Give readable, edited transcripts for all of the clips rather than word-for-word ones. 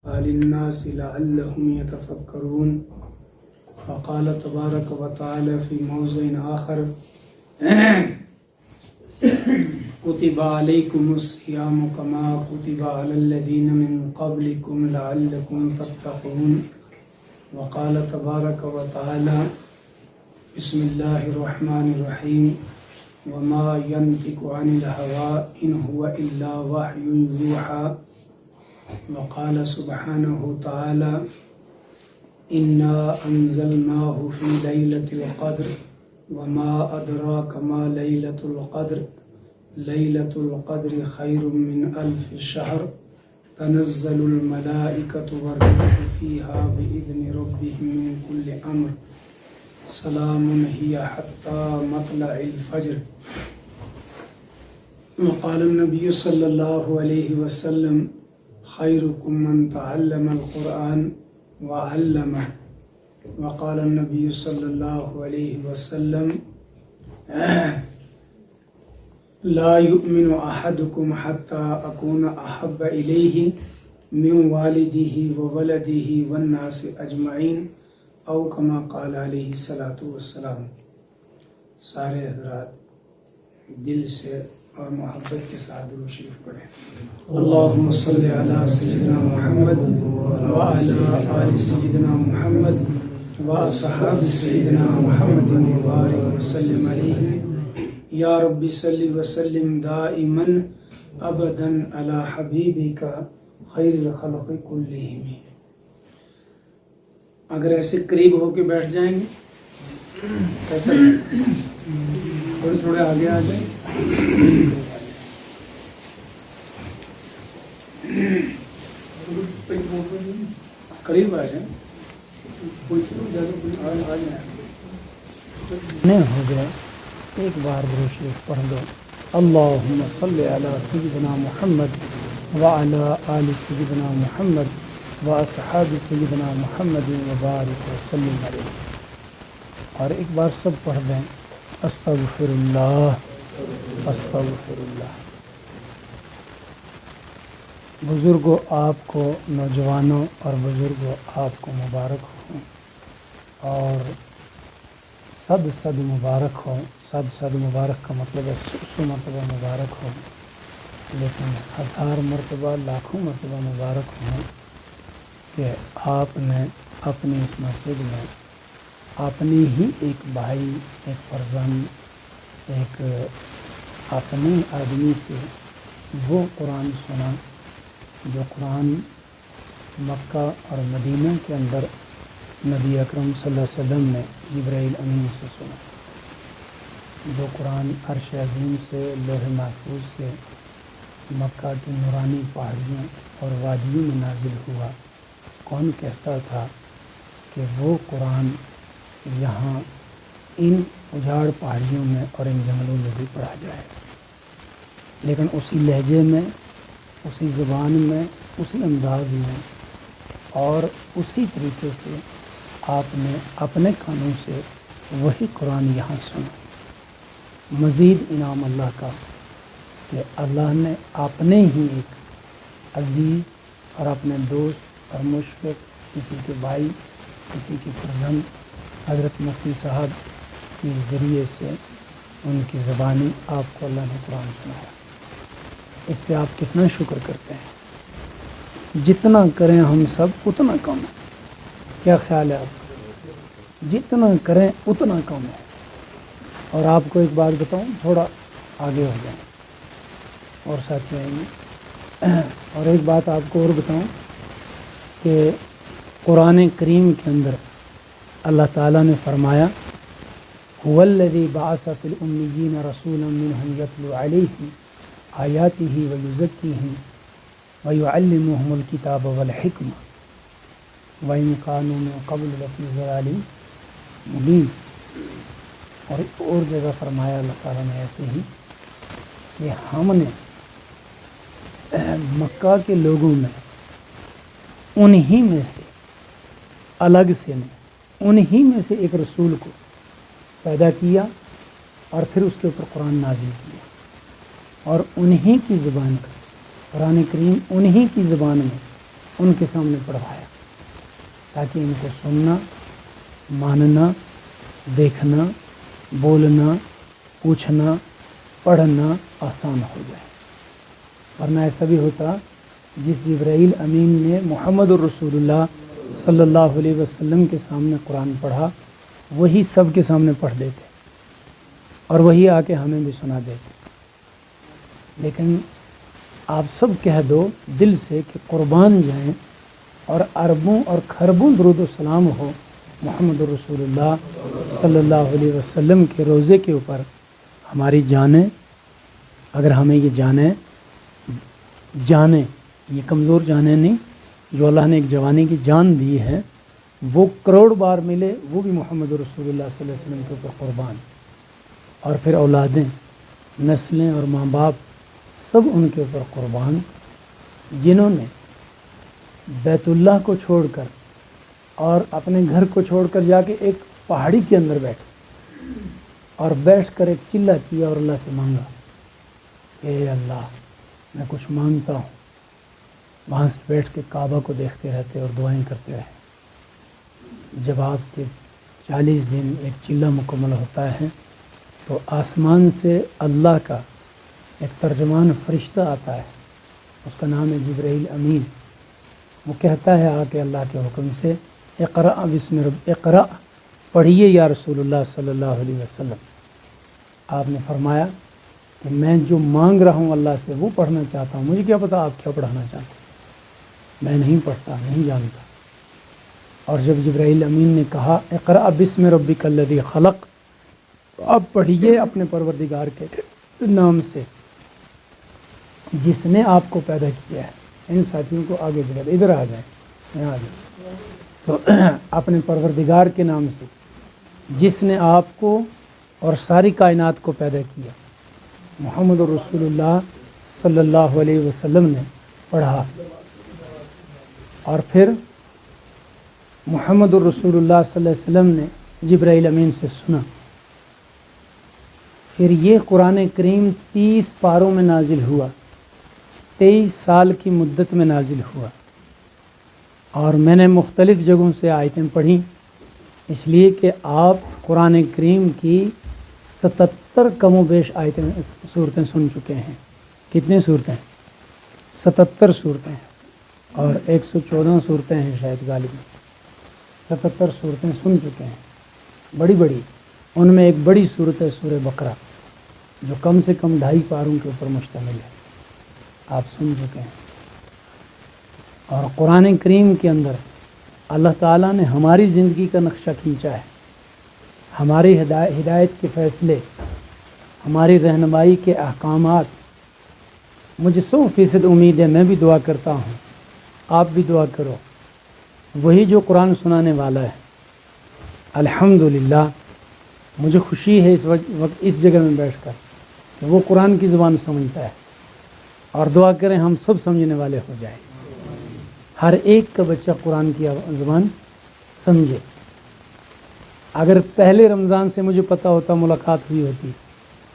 للناس لعلهم يتفكرون. وقال تبارك وتعالى في موضع آخر كتب عليكم الصيام كما كتب على الذين من قبلكم لعلكم تتقون. وقال تبارك وتعالى بسم الله الرحمن الرحيم وما ينطق عن الهوى إن هو إلا وحي يوحى. وقال سبحانه تعالى إنا أنزلناه في ليلة القدر وما أدراك ما ليلة القدر ليلة القدر خير من 1000 شهر تنزل الملائكة والروح فيها بإذن ربهم من كل أمر سلام هي حتى مطلع الفجر. وقال النبي صلى الله عليه وسلم خيركم من تعلم القرآن وعلمه. وقال النبي صلى الله عليه وسلم لا يؤمن أحدكم حتى أكون أحب إليه من والده وولده والناس أجمعين او کما قال علیہ الصلوۃ والسلام. سارے حضرات دل سے اور محبت کے ساتھ درود شریف پڑھیں. اللہم صلی علی سیدنا محمد وعلی آل سیدنا محمد واصحاب سیدنا محمد مبارک وسلم علیہ. یا رب صلی وسلم دائما ابدا علی حبیبک خیر الخلق کلہم. اگر ایسے قریب ہو کے بیٹھ جائیں گے کیسا تھوڑے تھوڑے آگے آ جائیں. قریب آ جائیں نہیں ہو گیا ایک بار درود شریف پڑھ دو. اللہم صلی علی سیدنا محمد وعلی آل سیدنا محمد واصحاب سیدنا محمد وبارک وسلم علیہ. اور ایک بار سب پڑھ دیں استغفر اللہ استغفر اللہ. بزرگوں آپ کو، نوجوانوں اور بزرگوں آپ کو مبارک ہوں اور صد مبارک ہو. صد مبارک کا مطلب ہے 100 مرتبہ مبارک ہو، لیکن 1000 مرتبہ لاکھوں مرتبہ مبارک ہوں کہ آپ نے اپنی اس مسجد میں اپنی ہی ایک بھائی، ایک فرزند، ایک اپنے آدمی سے وہ قرآن سنا جو قرآن مکہ اور مدینہ کے اندر نبی اکرم صلی اللہ علیہ وسلم نے جبرائیل امین سے سنا، جو قرآن عرش عظیم سے، لوح محفوظ سے مکہ کی نورانی پہاڑیوں اور وادیوں میں نازل ہوا. کون کہتا تھا کہ وہ قرآن یہاں ان اجاڑ پہاڑیوں میں اور ان جنگلوں میں بھی پڑھا جائے، لیکن اسی لہجے میں، اسی زبان میں، اسی انداز میں اور اسی طریقے سے آپ نے اپنے کانوں سے وہی قرآن یہاں سنا. مزید انعام اللہ کا کہ اللہ نے اپنے ہی ایک عزیز اور اپنے دوست اور مشفق، کسی کے بھائی، کسی کی فرزند حضرت مفتی صاحب کے ذریعے سے ان کی زبانی آپ کو اللہ نے قرآن سنایا. اس پہ آپ کتنا شکر کرتے ہیں. جتنا کریں ہم سب اتنا کم ہے. کیا خیال ہے آپ کا؟ جتنا کریں اتنا کم ہے. اور آپ کو ایک بات بتاؤں، تھوڑا آگے ہو جائیں اور ساتھی آئیں گے. اور ایک بات آپ کو اور بتاؤں کہ قرآن کریم کے اندر اللہ تعالیٰ نے فرمایا هو الذی بعث فی الامیین رسولا منہم یتلو علیہم آیاتہ ویزکیہم ویعلمہم الکتاب والحکمہ وإن كانوا من قبل لفی ضلال مبین. اور ایک اور جگہ فرمایا اللہ تعالیٰ نے ایسے ہی کہ ہم نے مکہ کے لوگوں میں انہی میں سے، الگ سے نہیں، انہی میں سے ایک رسول کو پیدا کیا اور پھر اس کے اوپر قرآن نازل کیا، اور انہی کی زبان کا قرآن کریم انہی کی زبان میں ان کے سامنے پڑھوایا تاکہ ان کو سننا، ماننا، دیکھنا، بولنا، پوچھنا، پڑھنا آسان ہو جائے۔ ورنہ ایسا بھی ہوتا جس جبرائیل امین نے محمد الرسول اللہ صلی اللہ علیہ وسلم کے سامنے قرآن پڑھا، وہی سب کے سامنے پڑھ دیتے اور وہی آ کے ہمیں بھی سنا دیتے۔ لیکن آپ سب کہہ دو دل سے کہ قربان جائیں اور اربوں اور کھربوں درود و سلام ہو محمد الرسول اللہ صلی اللہ علیہ وسلم کے روضے کے اوپر ہماری جانیں۔ اگر ہمیں یہ جانیں یہ کمزور جانیں نہیں، جو اللہ نے ایک جوانی کی جان دی ہے وہ کروڑ بار ملے، وہ بھی محمد رسول اللہ صلی اللہ علیہ وسلم کے اوپر قربان، اور پھر اولادیں، نسلیں اور ماں باپ سب ان کے اوپر قربان، جنہوں نے بیت اللہ کو چھوڑ کر اور اپنے گھر کو چھوڑ کر جا کے ایک پہاڑی کے اندر بیٹھے اور بیٹھ کر ایک چلہ کیا اور اللہ سے مانگا کہ اے اللہ میں کچھ مانگتا ہوں، وہاں سے بیٹھ کے کعبہ کو دیکھتے رہتے اور دعائیں کرتے رہے۔ جب آپ کے 40 دن ایک چلہ مکمل ہوتا ہے تو آسمان سے اللہ کا ایک ترجمان فرشتہ آتا ہے، اس کا نام ہے جبرائیل امین۔ وہ کہتا ہے آ کے اللہ کے حکم سے اقرأ بسم رب، اقرأ پڑھیے یا رسول اللہ صلی اللہ علیہ وسلم۔ آپ نے فرمایا کہ میں جو مانگ رہا ہوں اللہ سے وہ پڑھنا چاہتا ہوں، مجھے کیا پتا آپ کیا پڑھانا چاہتے ہیں، میں نہیں پڑھتا، نہیں جانتا۔ اور جب جبرائیل امین نے کہا اقرأ بسم ربک الذی خلق، تو آپ پڑھیے اپنے پروردگار کے نام سے جس نے آپ کو پیدا کیا ہے۔ ان ساتھیوں کو آگے بڑھا، ادھر آ جائیں، یہاں آ جائیں۔ تو اپنے پروردگار کے نام سے جس نے آپ کو اور ساری کائنات کو پیدا کیا۔ محمد رسول اللہ صلی اللہ علیہ وسلم نے پڑھا، اور پھر محمد الرسول اللہ صلی اللہ علیہ وسلم نے جبرائیل امین سے سنا۔ پھر یہ قرآن کریم 30 پاروں میں نازل ہوا، 23 سال کی مدت میں نازل ہوا، اور میں نے مختلف جگہوں سے آیتیں پڑھیں، اس لیے کہ آپ قرآن کریم کی 77 کم و بیش آیتیں صورتیں سن چکے ہیں۔ کتنی صورتیں؟ 77 صورتیں ہیں، اور 114 صورتیں ہیں شاید غالب میں۔ 77 صورتیں سن چکے ہیں بڑی بڑی۔ ان میں ایک بڑی صورت ہے سورہ بقرہ، جو کم سے کم 2.5 پاروں کے اوپر مشتمل ہے، آپ سن چکے ہیں۔ اور قرآن کریم کے اندر اللہ تعالیٰ نے ہماری زندگی کا نقشہ کھینچا ہے، ہماری ہدایت کے فیصلے، ہماری رہنمائی کے احکامات۔ مجھے 100% امید ہے، میں بھی دعا کرتا ہوں، آپ بھی دعا کرو، وہی جو قرآن سنانے والا ہے۔ الحمدللہ مجھے خوشی ہے اس وقت اس جگہ میں بیٹھ کر کہ وہ قرآن کی زبان سمجھتا ہے، اور دعا کریں ہم سب سمجھنے والے ہو جائیں، ہر ایک کا بچہ قرآن کی زبان سمجھے۔ اگر پہلے رمضان سے مجھے پتہ ہوتا، ملاقات ہوئی ہوتی،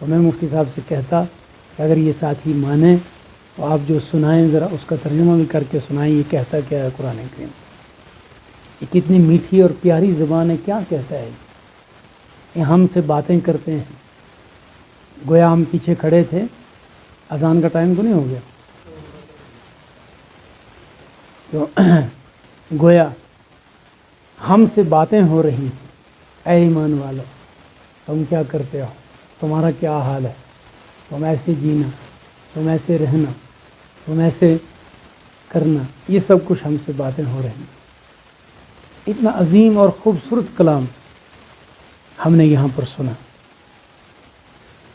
تو میں مفتی صاحب سے کہتا کہ اگر یہ ساتھی مانیں تو آپ جو سنائیں ذرا اس کا ترجمہ بھی کر کے سنائیں، یہ کہتا کیا ہے قرآن کریم، یہ کتنی میٹھی اور پیاری زبان ہے، کیا کہتا ہے یہ ہم سے باتیں کرتے ہیں، گویا ہم پیچھے کھڑے تھے، اذان کا ٹائم تو نہیں ہو گیا، تو گویا ہم سے باتیں ہو رہی ہیں، اے ایمان والو تم کیا کرتے ہو، تمہارا کیا حال ہے، تم ایسے جینا، تم ایسے رہنا، تم ایسے کرنا، یہ سب کچھ ہم سے باتیں ہو رہی ہیں۔ اتنا عظیم اور خوبصورت کلام ہم نے یہاں پر سنا۔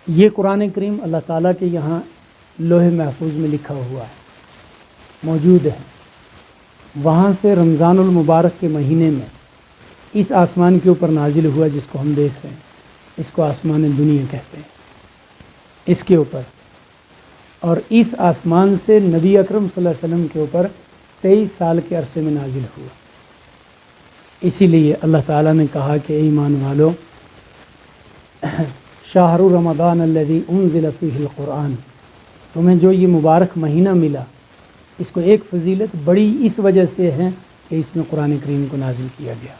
یہ قرآن کریم اللہ تعالیٰ کے یہاں لوح محفوظ میں لکھا ہوا ہے، موجود ہے۔ وہاں سے رمضان المبارک کے مہینے میں اس آسمان کے اوپر نازل ہوا جس کو ہم دیکھ رہے ہیں، اس کو آسمان دنیا کہتے ہیں، اس کے اوپر، اور اس آسمان سے نبی اکرم صلی اللہ علیہ وسلم کے اوپر 23 سال کے عرصے میں نازل ہوا۔ اسی لیے اللہ تعالیٰ نے کہا کہ اے ایمان والو، شہر رمضان الذی انزل فیہ القرآن، تمہیں جو یہ مبارک مہینہ ملا اس کو ایک فضیلت بڑی اس وجہ سے ہے کہ اس میں قرآن کریم کو نازل کیا گیا،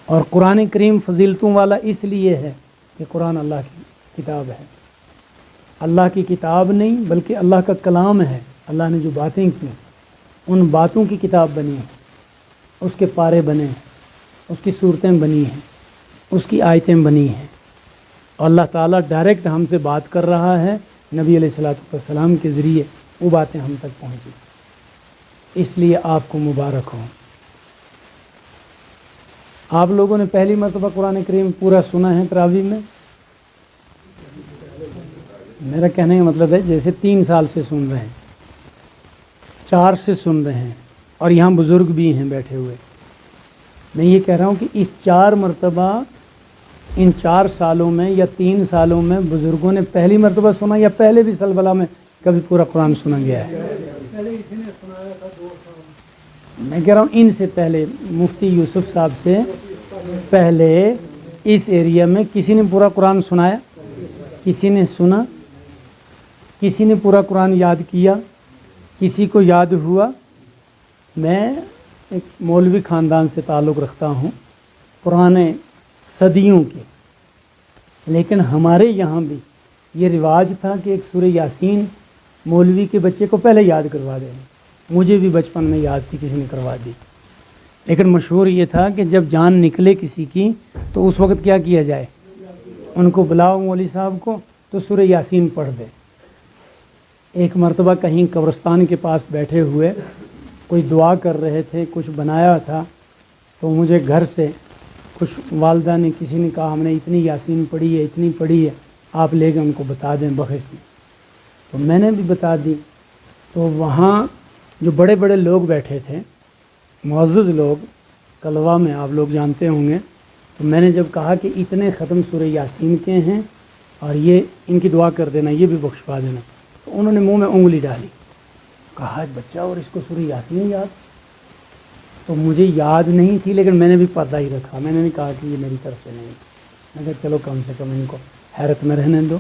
اور قرآن کریم فضیلتوں والا اس لیے ہے کہ قرآن اللہ کی کتاب ہے، اللہ کی کتاب نہیں بلکہ اللہ کا کلام ہے۔ اللہ نے جو باتیں کی ان باتوں کی کتاب بنی ہے، اس کے پارے بنے ہیں، اس کی صورتیں بنی ہیں، اس کی آیتیں بنی ہیں، اور اللہ تعالیٰ ڈائریکٹ ہم سے بات کر رہا ہے، نبی علیہ الصلوۃ والسلام کے ذریعے وہ باتیں ہم تک پہنچی، اس لیے آپ کو مبارک ہو۔ آپ لوگوں نے پہلی مرتبہ قرآن کریم پورا سنا ہے تراویح میں؟ میرا کہنے کا مطلب ہے جیسے 3 سال سے سن رہے ہیں، 4 سے سن رہے ہیں، اور یہاں بزرگ بھی ہیں بیٹھے ہوئے۔ میں یہ کہہ رہا ہوں کہ اس 4 مرتبہ ان 4 سالوں میں یا 3 سالوں میں بزرگوں نے پہلی مرتبہ سنا، یا پہلے بھی سلسلہ میں کبھی پورا قرآن سنا گیا ہے؟ میں کہہ رہا ہوں ان سے پہلے، مفتی یوسف صاحب سے پہلے اس ایریا میں کسی نے پورا قرآن سنایا؟ کسی نے سنا؟ کسی نے پورا قرآن یاد کیا؟ کسی کو یاد ہوا؟ میں ایک مولوی خاندان سے تعلق رکھتا ہوں، پرانے صدیوں کے، لیکن ہمارے یہاں بھی یہ رواج تھا کہ ایک سورہ یاسین مولوی کے بچے کو پہلے یاد کروا دیں۔ مجھے بھی بچپن میں یاد تھی، کسی نے کروا دی، لیکن مشہور یہ تھا کہ جب جان نکلے کسی کی تو اس وقت کیا کیا جائے، ان کو بلاؤ مولوی صاحب کو تو سورہ یاسین پڑھ دے۔ ایک مرتبہ کہیں قبرستان کے پاس بیٹھے ہوئے کوئی دعا کر رہے تھے، کچھ بنایا تھا، تو مجھے گھر سے کچھ والدہ نے، کسی نے کہا ہم نے اتنی یاسین پڑھی ہے، اتنی پڑھی ہے، آپ لے کے ان کو بتا دیں بخش دیں۔ تو میں نے بھی بتا دی۔ تو وہاں جو بڑے بڑے لوگ بیٹھے تھے، معزز لوگ، کلوا میں آپ لوگ جانتے ہوں گے، تو میں نے جب کہا کہ اتنے ختم سورہ یاسین کے ہیں اور یہ ان کی دعا کر دینا، یہ بھی بخشوا دینا، تو انہوں نے منہ میں انگلی ڈالی، کہا بچہ اور اس کو سورہ یاسین یاد؟ تو مجھے یاد نہیں تھی، لیکن میں نے بھی پردہ ہی رکھا، میں نے نہیں کہا کہ یہ میری طرف سے نہیں، میں کہا چلو کم سے کم ان کو حیرت میں رہنے دو،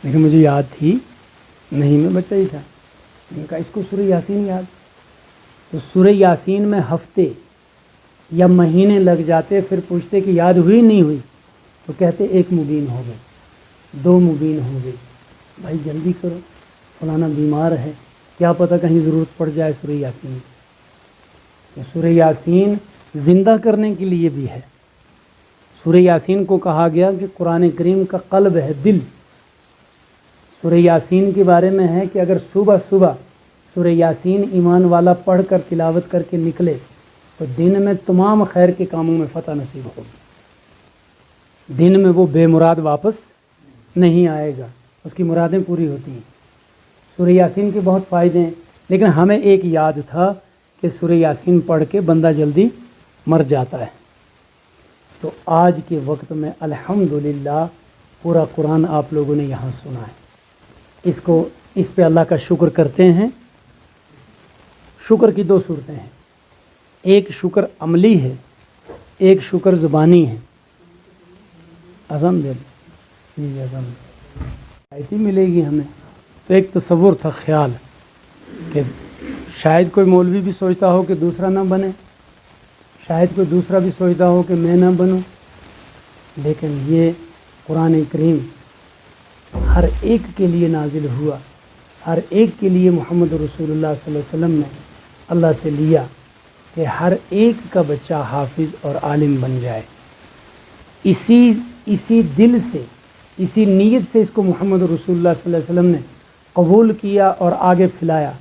لیکن مجھے یاد تھی نہیں، میں بچہ ہی تھا۔ میں نے کہا اس کو سورہ یاسین یاد؟ تو سورہ یاسین میں ہفتے یا مہینے لگ جاتے، پھر پوچھتے کہ یاد ہوئی نہیں ہوئی، تو کہتے 1 مبین ہو گئی، 2 مبین ہو گئی، بھائی جلدی کرو فلانا بیمار ہے، کیا پتہ کہیں ضرورت پڑ جائے سورہ یاسین۔ تو سورہ یاسین زندہ کرنے کے لیے بھی ہے۔ سورہ یاسین کو کہا گیا کہ قرآن کریم کا قلب ہے، دل۔ سورہ یاسین کے بارے میں ہے کہ اگر صبح صبح سورہ یاسین ایمان والا پڑھ کر تلاوت کر کے نکلے تو دن میں تمام خیر کے کاموں میں فتح نصیب ہوگی، دن میں وہ بے مراد واپس نہیں آئے گا، اس کی مرادیں پوری ہوتی ہیں۔ سورہ یاسین کے بہت فائدے ہیں، لیکن ہمیں ایک یاد تھا کہ سورہ یاسین پڑھ کے بندہ جلدی مر جاتا ہے۔ تو آج کے وقت میں الحمدللہ پورا قرآن آپ لوگوں نے یہاں سنا ہے، اس پہ اللہ کا شکر کرتے ہیں۔ شکر کی 2 صورتیں ہیں، ایک شکر عملی ہے، ایک شکر زبانی ہے۔ اذان دے جی، اذان آیتی ملے گی ہمیں۔ تو ایک تصور تھا، خیال کہ شاید کوئی مولوی بھی سوچتا ہو کہ دوسرا نہ بنے، شاید کوئی دوسرا بھی سوچتا ہو کہ میں نہ بنوں، لیکن یہ قرآن کریم ہر ایک کے لیے نازل ہوا، ہر ایک کے لیے محمد رسول اللہ صلی اللہ علیہ وسلم نے اللہ سے لیا کہ ہر ایک کا بچہ حافظ اور عالم بن جائے۔ اسی دل سے، اسی نیت سے اس کو محمد رسول اللہ صلی اللہ علیہ وسلم نے قبول کیا اور آگے پھیلایا۔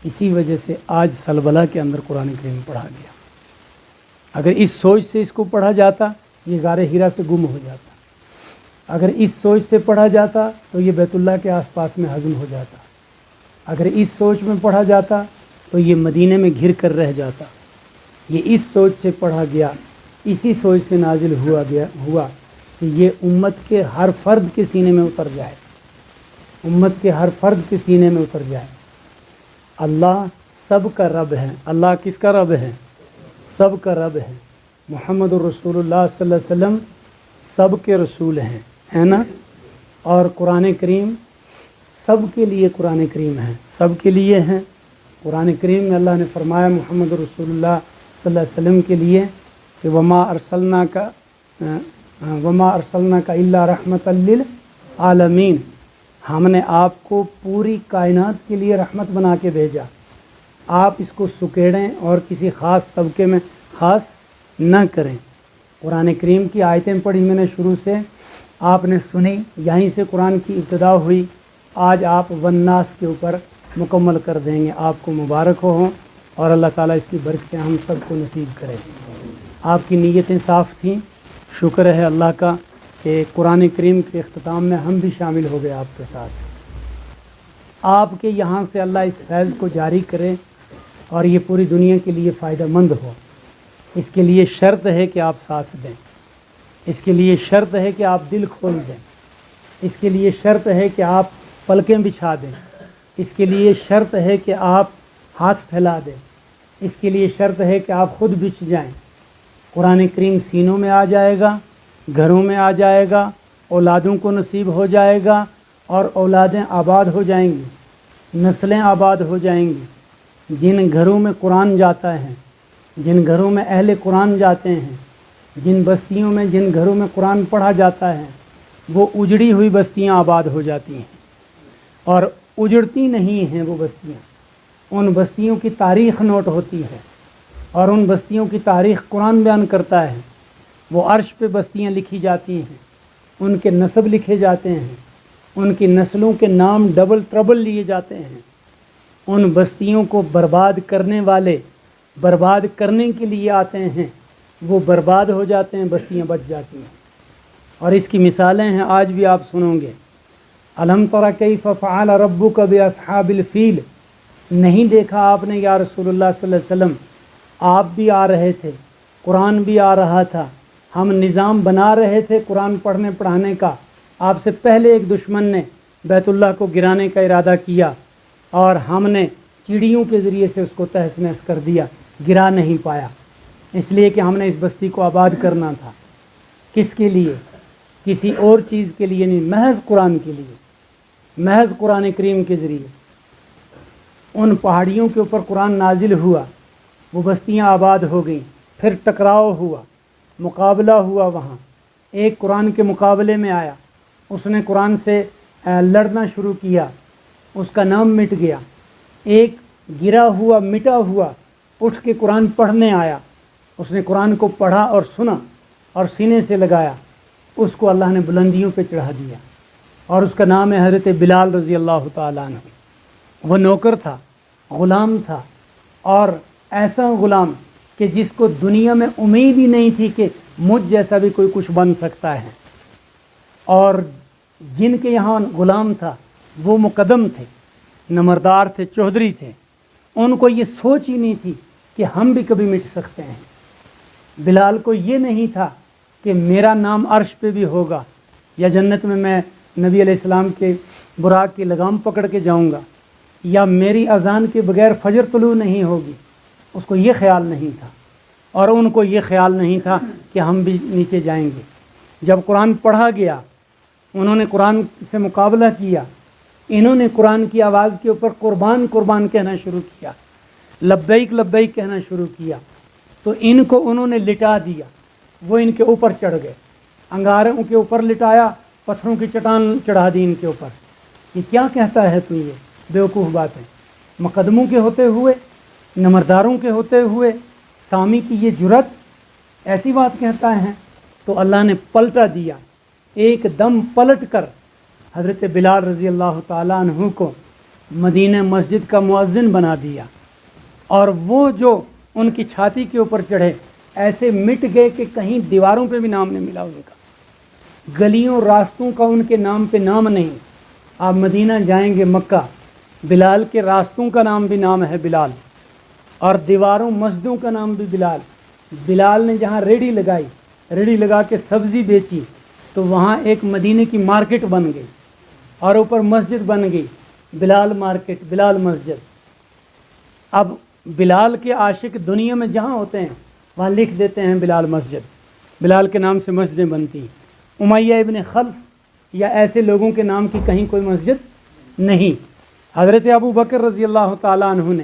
اسی وجہ سے آج سلبلہ کے اندر قرآن کریم پڑھا گیا۔ اگر اس سوچ سے اس کو پڑھا جاتا یہ غار ہیرا سے گم ہو جاتا، اگر اس سوچ سے پڑھا جاتا تو یہ بیت اللہ کے آس پاس میں ہضم ہو جاتا، اگر اس سوچ میں پڑھا جاتا تو یہ مدینے میں گھر کر رہ جاتا۔ یہ اس سوچ سے پڑھا گیا، اسی سوچ سے نازل ہوا کہ یہ امت کے ہر فرد کے سینے میں اتر جائے، امت کے ہر فرد کے سینے میں اتر جائے۔ اللہ سب کا رب ہے۔ اللہ کس کا رب ہے؟ سب کا رب ہے۔ محمد الرسول اللہ صلی اللہ علیہ وسلم سب کے رسول ہیں، ہے نا؟ اور قرآن کریم سب کے لیے قرآن کریم ہے، سب کے لیے ہیں، قرآن کریم میں اللہ نے فرمایا محمد رسول اللہ صلی اللہ علیہ وسلم کے لیے کہ وما ارسلنا کا الا رحمت للعالمین، ہم نے آپ کو پوری کائنات کے لیے رحمت بنا کے بھیجا، آپ اس کو سکیڑیں اور کسی خاص طبقے میں خاص نہ کریں۔ قرآن کریم کی آیتیں پڑھی میں نے شروع سے، آپ نے سنی، یہیں سے قرآن کی ابتدا ہوئی، آج آپ والناس کے اوپر مکمل کر دیں گے۔ آپ کو مبارک ہوں اور اللہ تعالیٰ اس کی برکتیں ہم سب کو نصیب کرے۔ آپ کی نیتیں صاف تھیں، شکر ہے اللہ کا کہ قرآن کریم کے اختتام میں ہم بھی شامل ہو گئے آپ کے ساتھ۔ آپ کے یہاں سے اللہ اس فیض کو جاری کرے اور یہ پوری دنیا کے لیے فائدہ مند ہو۔ اس کے لیے شرط ہے کہ آپ ساتھ دیں، اس کے لیے شرط ہے کہ آپ دل کھول دیں، اس کے لیے شرط ہے کہ آپ پلکیں بچھا دیں، اس کے لیے شرط ہے کہ آپ ہاتھ پھیلا دیں، اس کے لیے شرط ہے کہ آپ خود بچھ جائیں۔ قرآن کریم سینوں میں آ جائے گا، گھروں میں آ جائے گا، اولادوں کو نصیب ہو جائے گا اور اولادیں آباد ہو جائیں گی، نسلیں آباد ہو جائیں گی۔ جن گھروں میں قرآن جاتا ہے، جن گھروں میں اہل قرآن جاتے ہیں، جن بستیوں میں جن گھروں میں قرآن پڑھا جاتا ہے، وہ اجڑی ہوئی بستیاں آباد ہو جاتی ہیں اور اجڑتی نہیں ہیں وہ بستیاں، ان بستیوں کی تاریخ نوٹ ہوتی ہے اور ان بستیوں کی تاریخ قرآن بیان کرتا ہے۔ وہ عرش پہ بستیاں لکھی جاتی ہیں، ان کے نسب لکھے جاتے ہیں، ان کی نسلوں کے نام ڈبل ٹربل لیے جاتے ہیں۔ ان بستیوں کو برباد کرنے والے برباد کرنے کے لیے آتے ہیں، وہ برباد ہو جاتے ہیں، بستیاں بچ جاتی ہیں۔ اور اس کی مثالیں ہیں، آج بھی آپ سنو گے۔ الم تر کیف فعل ربک باصحاب الفیل، نہیں دیکھا آپ نے یا رسول اللہ صلی اللہ علیہ وسلم، آپ بھی آ رہے تھے، قرآن بھی آ رہا تھا، ہم نظام بنا رہے تھے قرآن پڑھنے پڑھانے کا۔ آپ سے پہلے ایک دشمن نے بیت اللہ کو گرانے کا ارادہ کیا اور ہم نے چڑیوں کے ذریعے سے اس کو تہس نہس کر دیا، گرا نہیں پایا، اس لیے کہ ہم نے اس بستی کو آباد کرنا تھا۔ کس کے لیے؟ کسی اور چیز کے لیے نہیں، محض قرآن کے لیے، محض قرآن کریم کے ذریعے۔ ان پہاڑیوں کے اوپر قرآن نازل ہوا، وہ بستیاں آباد ہو گئیں، پھر ٹکراؤ ہوا، مقابلہ ہوا، وہاں ایک قرآن کے مقابلے میں آیا، اس نے قرآن سے لڑنا شروع کیا، اس کا نام مٹ گیا۔ ایک گرا ہوا مٹا ہوا اٹھ کے قرآن پڑھنے آیا، اس نے قرآن کو پڑھا اور سنا اور سینے سے لگایا، اس کو اللہ نے بلندیوں پہ چڑھا دیا، اور اس کا نام ہے حضرت بلال رضی اللہ تعالیٰ عنہ۔ وہ نوکر تھا، غلام تھا، اور ایسا غلام کہ جس کو دنیا میں امید ہی نہیں تھی کہ مجھ جیسا بھی کوئی کچھ بن سکتا ہے، اور جن کے یہاں غلام تھا وہ مقدم تھے، نمبردار تھے، چودھری تھے، ان کو یہ سوچ ہی نہیں تھی کہ ہم بھی کبھی مٹ سکتے ہیں۔ بلال کو یہ نہیں تھا کہ میرا نام عرش پہ بھی ہوگا یا جنت میں نبی علیہ السلام کے براق کی لگام پکڑ کے جاؤں گا، یا میری اذان کے بغیر فجر طلوع نہیں ہوگی، اس کو یہ خیال نہیں تھا، اور ان کو یہ خیال نہیں تھا کہ ہم بھی نیچے جائیں گے۔ جب قرآن پڑھا گیا، انہوں نے قرآن سے مقابلہ کیا، انہوں نے قرآن کی آواز کے اوپر قربان قربان کہنا شروع کیا، لبیک لبیک کہنا شروع کیا، تو ان کو انہوں نے لٹا دیا، وہ ان کے اوپر چڑھ گئے، انگاروں کے اوپر لٹایا، پتھروں کی چٹان چڑھا دی ان کے اوپر۔ یہ کیا کہتا ہے تو یہ بیوقوف باتیں، مقدموں کے ہوتے ہوئے، نمبرداروں کے ہوتے ہوئے سامی کی یہ جرت، ایسی بات کہتا ہے؟ تو اللہ نے پلٹا دیا، ایک دم پلٹ کر حضرت بلال رضی اللہ تعالیٰ عنہ کو مدینہ مسجد کا مؤذن بنا دیا، اور وہ جو ان کی چھاتی کے اوپر چڑھے ایسے مٹ گئے کہ کہیں دیواروں پہ بھی نام نہیں ملا ان کا، گلیوں راستوں کا ان کے نام پہ نام نہیں۔ آپ مدینہ جائیں گے، مکہ، بلال کے راستوں کا نام بھی نام ہے بلال، اور دیواروں مسجدوں کا نام بھی بلال۔ بلال نے جہاں ریڑھی لگائی، ریڑھی لگا کے سبزی بیچی، تو وہاں ایک مدینے کی مارکیٹ بن گئی، اور اوپر مسجد بن گئی، بلال مارکیٹ، بلال مسجد۔ اب بلال کے عاشق دنیا میں جہاں ہوتے ہیں وہاں لکھ دیتے ہیں بلال مسجد، بلال کے نام سے مسجدیں بنتی ہیں۔ امیہ ابن خلف یا ایسے لوگوں کے نام کی کہیں کوئی مسجد نہیں۔ حضرت ابو بکر رضی اللہ تعالیٰ عنہ نے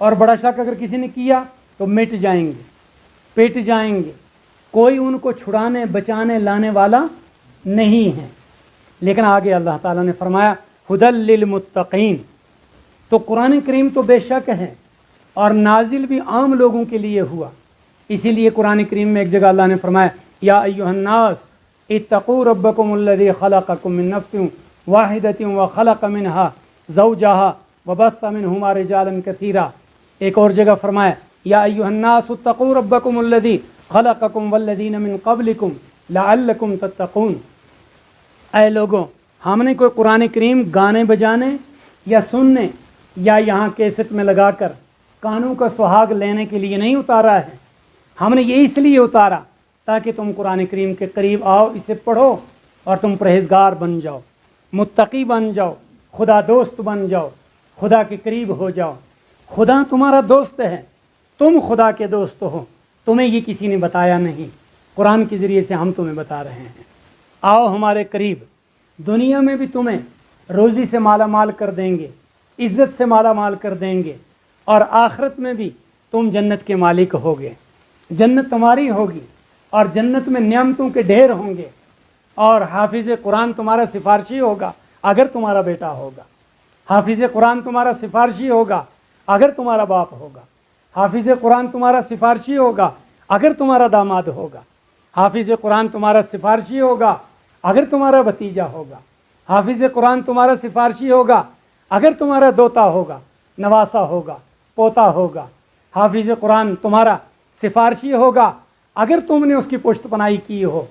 اور بڑا شک اگر کسی نے کیا تو مٹ جائیں گے، پٹ جائیں گے، کوئی ان کو چھڑانے بچانے لانے والا نہیں ہے۔ لیکن آگے اللہ تعالیٰ نے فرمایا ہدی للمتقین، تو قرآن کریم تو بے شک ہے اور نازل بھی عام لوگوں کے لیے ہوا۔ اسی لیے قرآن کریم میں ایک جگہ اللہ نے فرمایا یا ایھا الناس اتقوا ربکم الذی خلقکم من نفس واحدۃ وخلق منها زوجها وبث منہما رجالا کثیرا۔ ایک اور جگہ فرمایا یا ایھا الناس اتقوا ربکم الذی خلقکم والذین من قبلکم لعلکم تتقون۔ اے لوگوں، ہم نے کوئی قرآن کریم گانے بجانے یا سننے یا یہاں کیسٹ میں لگا کر کانوں کا سہاگ لینے کے لیے نہیں اتارا ہے، ہم نے یہ اس لیے اتارا تاکہ تم قرآن کریم کے قریب آؤ، اسے پڑھو اور تم پرہیزگار بن جاؤ، متقی بن جاؤ، خدا دوست بن جاؤ، خدا کے قریب ہو جاؤ۔ خدا تمہارا دوست ہے، تم خدا کے دوست ہو، تمہیں یہ کسی نے بتایا نہیں، قرآن کے ذریعے سے ہم تمہیں بتا رہے ہیں۔ آؤ ہمارے قریب، دنیا میں بھی تمہیں روزی سے مالا مال کر دیں گے، عزت سے مالا مال کر دیں گے، اور آخرت میں بھی تم جنت کے مالک ہوگے، جنت تمہاری ہوگی اور جنت میں نعمتوں کے ڈھیر ہوں گے، اور حافظ قرآن تمہارا سفارشی ہوگا اگر تمہارا بیٹا ہوگا، حافظ قرآن تمہارا سفارشی ہوگا اگر تمہارا باپ ہوگا، حافظ قرآن تمہارا سفارشی ہوگا اگر تمہارا داماد ہوگا، حافظ قرآن تمہارا سفارشی ہوگا اگر تمہارا بھتیجا ہوگا، حافظ قرآن تمہارا سفارشی ہوگا اگر تمہارا دوتا ہوگا، نواسا ہوگا، پوتا ہوگا، حافظ قرآن تمہارا سفارشی ہوگا اگر تم نے اس کی پشت پناہی کی ہو،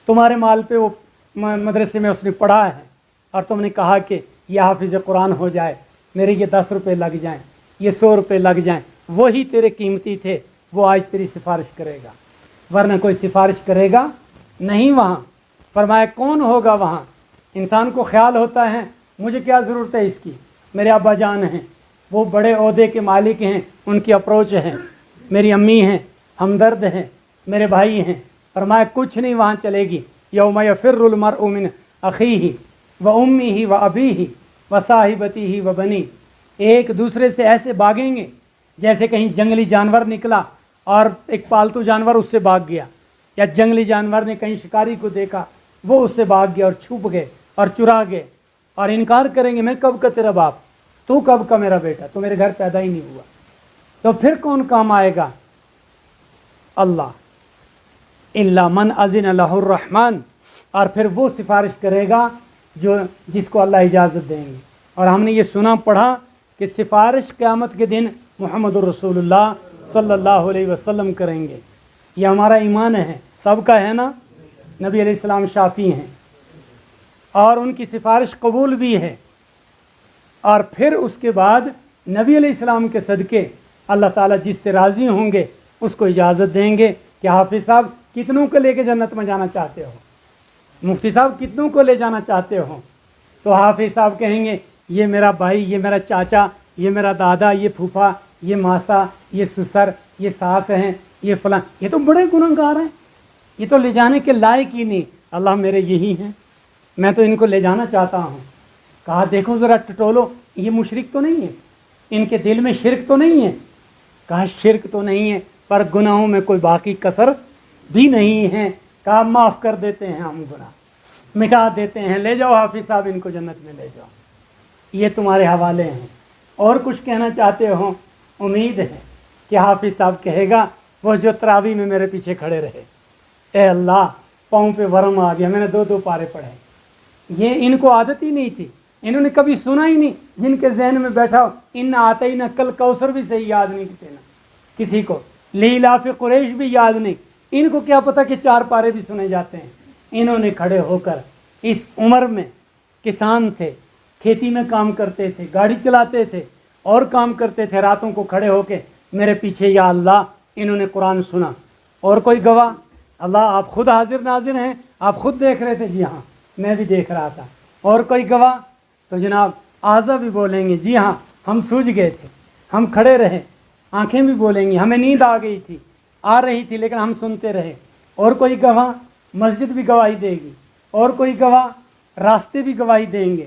تمہارے مال پہ وہ مدرسے میں اس نے پڑھا ہے اور تم نے کہا کہ یہ حافظ قرآن ہو جائے، میرے یہ 10 روپے لگ جائیں، یہ 100 روپے لگ جائیں، وہی تیرے قیمتی تھے، وہ آج تیری سفارش کرے گا، ورنہ کوئی سفارش کرے گا نہیں وہاں۔ فرمایا کون ہوگا وہاں؟ انسان کو خیال ہوتا ہے مجھے کیا ضرورت ہے اس کی، میرے ابا جان ہیں، وہ بڑے عہدے کے مالک ہیں، ان کی اپروچ ہے، میری امی ہیں، ہمدرد ہیں، میرے بھائی ہیں۔ فرمایا کچھ نہیں وہاں چلے گی، یوم یفر المرء من اخیہ وامہ وابیہ وصاحبتہ وبنیہ، ایک دوسرے سے ایسے بھاگیں گے جیسے کہیں جنگلی جانور نکلا اور ایک پالتو جانور اس سے بھاگ گیا، یا جنگلی جانور نے کہیں شکاری کو دیکھا وہ اس سے بھاگ گیا اور چھپ گئے اور چرا گئے، اور انکار کریں گے میں کب کا تیرا باپ، تو کب کا میرا بیٹا، تو میرے گھر پیدا ہی نہیں ہوا۔ تو پھر کون کام آئے گا؟ اللہ، الا من اذن لہ الرحمن، اور پھر وہ سفارش کرے گا جس کو اللہ اجازت دیں گے۔ اور ہم نے یہ سنا پڑھا کہ سفارش قیامت کے دن محمد الرسول اللہ صلی اللہ علیہ وسلم کریں گے، یہ ہمارا ایمان ہے، سب کا ہے نا۔ نبی علیہ السلام شافی ہیں اور ان کی سفارش قبول بھی ہے، اور پھر اس کے بعد نبی علیہ السلام کے صدقے اللہ تعالیٰ جس سے راضی ہوں گے اس کو اجازت دیں گے کہ حافظ صاحب کتنوں کو لے کے جنت میں جانا چاہتے ہو، مفتی صاحب کتنوں کو لے جانا چاہتے ہو، تو حافظ صاحب کہیں گے یہ میرا بھائی، یہ میرا چاچا، یہ میرا دادا، یہ پھوپھا، یہ ماسا، یہ سسر، یہ ساس ہیں، یہ فلاں، یہ تو بڑے گنہگار ہیں، یہ تو لے جانے کے لائق ہی نہیں، اللہ میرے یہی ہیں، میں تو ان کو لے جانا چاہتا ہوں۔ کہا دیکھو ذرا ٹٹولو، یہ مشرک تو نہیں ہے، ان کے دل میں شرک تو نہیں ہے؟ کہا شرک تو نہیں ہے پر گناہوں میں کوئی باقی کسر بھی نہیں ہے۔ کہا معاف کر دیتے ہیں، ہم گناہ مٹا دیتے ہیں، لے جاؤ حافظ صاحب ان کو جنت میں لے جاؤ، یہ تمہارے حوالے ہیں۔ اور کچھ کہنا چاہتے ہو؟ امید ہے کہ حافظ صاحب کہے گا وہ جو تراویح میں میرے پیچھے کھڑے رہے، اے اللہ پاؤں پہ ورم آ گیا، میں نے 2 پارے پڑھے، یہ ان کو عادت ہی نہیں تھی، انہوں نے کبھی سنا ہی نہیں، جن کے ذہن میں بیٹھا ان آتینا کل کوثر بھی صحیح یاد نہیں کسی کو، لیلاف قریش بھی یاد نہیں، ان کو کیا پتہ کہ 4 پارے بھی سنے جاتے ہیں۔ انہوں نے کھڑے ہو کر، اس عمر میں کسان تھے، کھیتی میں کام کرتے تھے، گاڑی چلاتے تھے اور کام کرتے تھے، راتوں کو کھڑے ہو کے میرے پیچھے یا اللہ انہوں نے قرآن سنا۔ اور کوئی گواہ؟ اللہ آپ خود حاضر ناظر ہیں، آپ خود دیکھ رہے تھے، جی ہاں میں بھی دیکھ رہا تھا۔ اور کوئی گواہ؟ تو جناب اعضا بھی بولیں گے جی ہاں ہم سوجھ گئے تھے، ہم کھڑے رہے، آنکھیں بھی بولیں گی ہمیں نیند آ گئی تھی، آ رہی تھی لیکن ہم سنتے رہے۔ اور کوئی گواہ؟ مسجد بھی گواہی دے گی، اور کوئی گواہ؟ راستے بھی گواہی دیں گے،